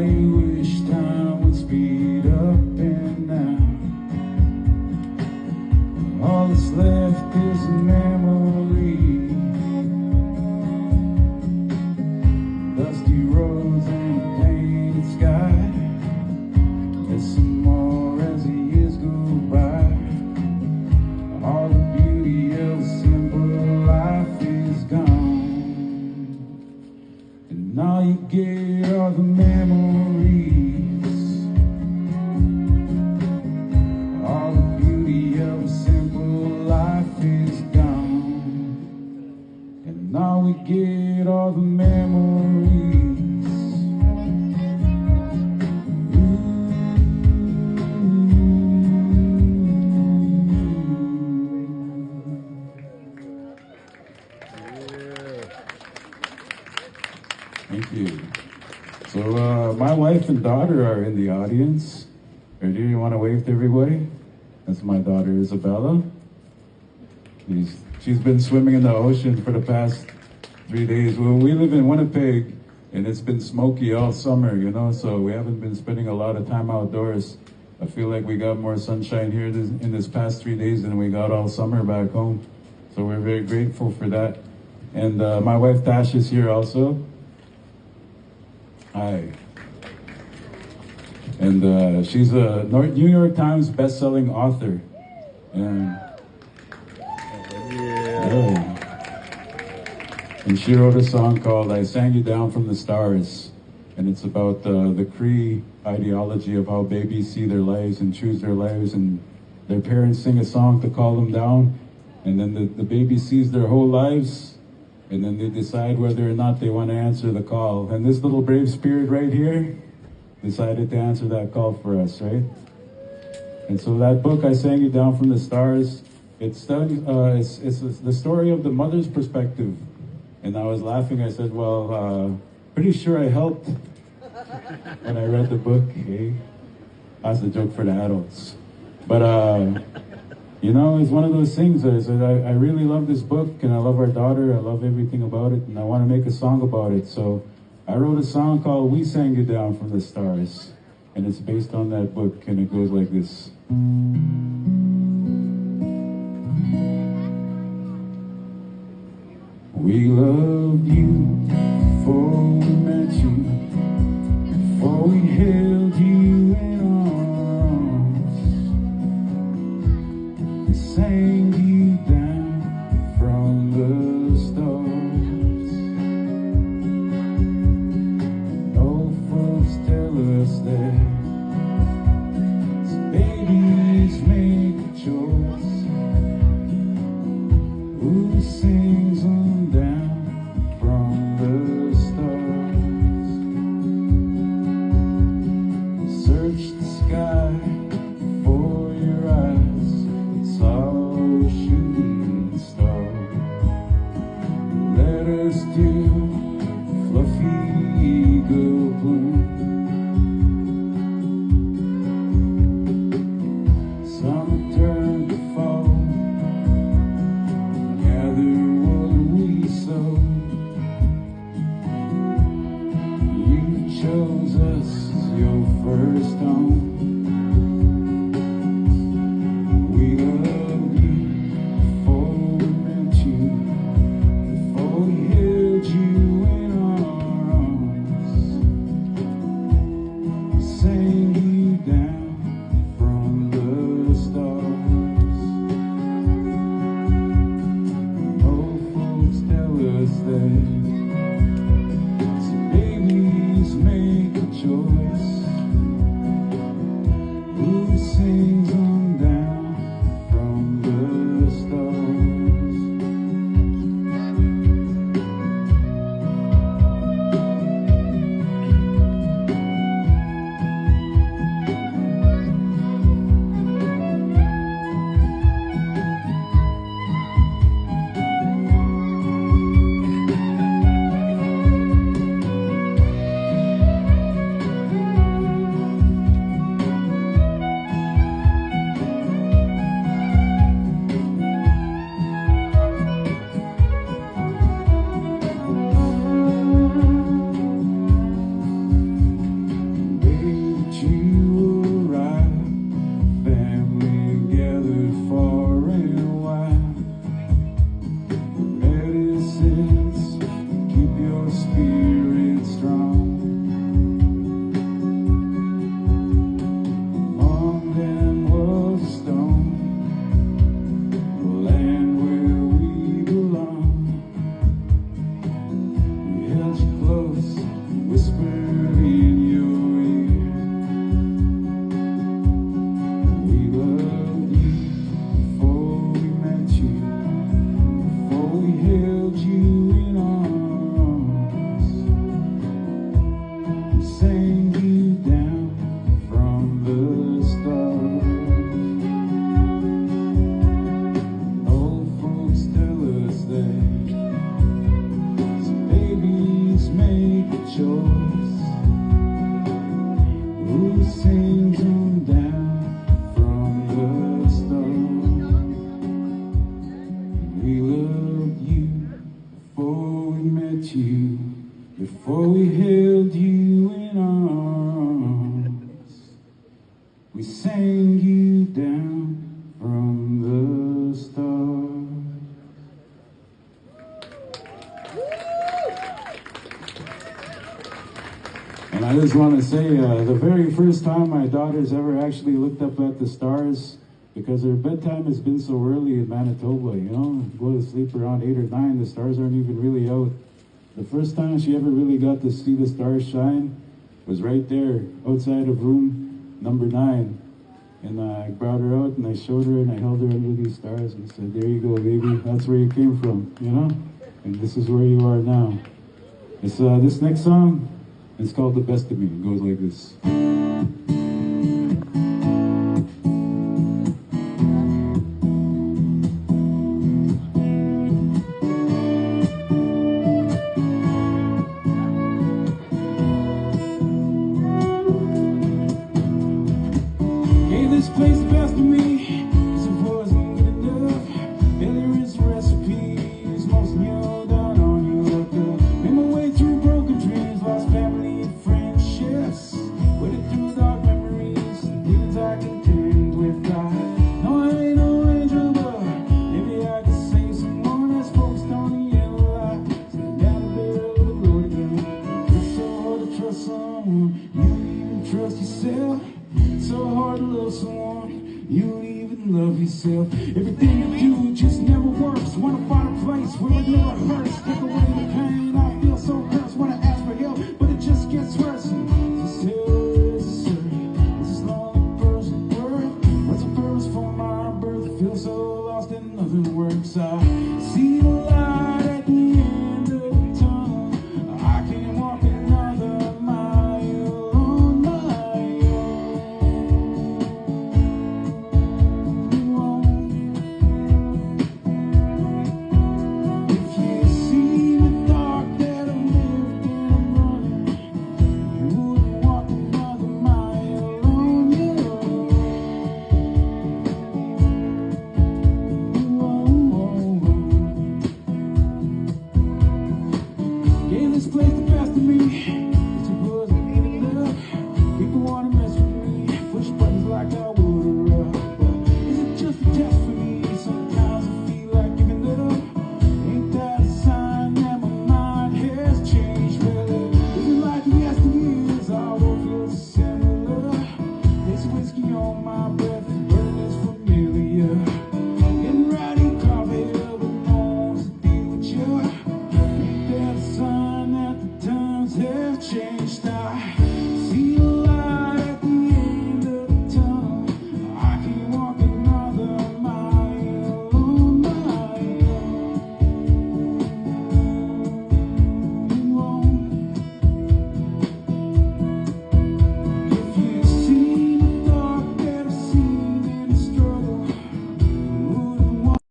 you wish time would speed up and now all that's left is a memory. Dusty roads and a painted sky. Listen more as the years go by. All the beauty of a simple life is gone, and all you get are the memories. All the beauty of a simple life is gone, and all we get are the memories. Thank you. So my wife and daughter are in the audience. Or do you want to wave to everybody? That's my daughter Isabella. She's been swimming in the ocean for the past 3 days. Well, we live in Winnipeg, and it's been smoky all summer, you know, so we haven't been spending a lot of time outdoors. I feel like we got more sunshine here in this past 3 days than we got all summer back home. So we're very grateful for that. And my wife Tash is here also. Hi. And she's a New York Times best-selling author. And, yeah. And she wrote a song called I Sang You Down from the Stars. And it's about the Cree ideology of how babies see their lives and choose their lives. And their parents sing a song to call them down. And then the baby sees their whole lives. And then they decide whether or not they want to answer the call. And this little brave spirit right here decided to answer that call for us, right? And so that book, I Sang You Down from the Stars, it's the story of the mother's perspective. And I was laughing, I said, well, pretty sure I helped when I read the book, okay? That's a joke for the adults. But, you know, it's one of those things. I really love this book, and I love our daughter. I love everything about it, and I want to make a song about it. So I wrote a song called We Sang You Down from the Stars, and it's based on that book, and it goes like this. We loved you before we met you, before we held you in arms. We sang you down from the stars. And old folks tell us that babies make a choice. Who sings on down from the stars? Search the sky for your eyes. It's all a shooting star. Let us do fluffy eagle bloom. Summer turned to fall. Gather what we sow. You chose us as your first home. We loved you before we met you, before we held you in our arms. We sang you down from the stars. Old folks tell us that babies make a choice. Who sings on down from the stars? who sings on down from the start. We loved you before we met you, before we held you in arms. We sang you down from the start. And I just want to say, the very first time my daughters ever actually looked up at the stars, because their bedtime has been so early in Manitoba, you know, go to sleep around 8 or 9, the stars aren't even really out. The first time she ever really got to see the stars shine was right there, outside of room number 9. And I brought her out and I showed her and I held her under these stars and said, there you go, baby, that's where you came from, you know? And this is where you are now. It's this next song, it's called The Best of Me. It goes like this. This place the best of me, 'cause it wasn't good enough. Yeah, there is recipes, most kneel down on you. Like made my way through broken dreams, lost family and friendships, waded through dark memories and demons I contend with. I know I ain't no angel, but maybe I could save someone that's focused on the yellow light, sitting down the barrel of the road again. It's so hard to trust someone, you don't even trust yourself. So hard to love someone, you don't even love yourself. Everything you do just never works. Wanna find a place where it never hurts. Take away the pain.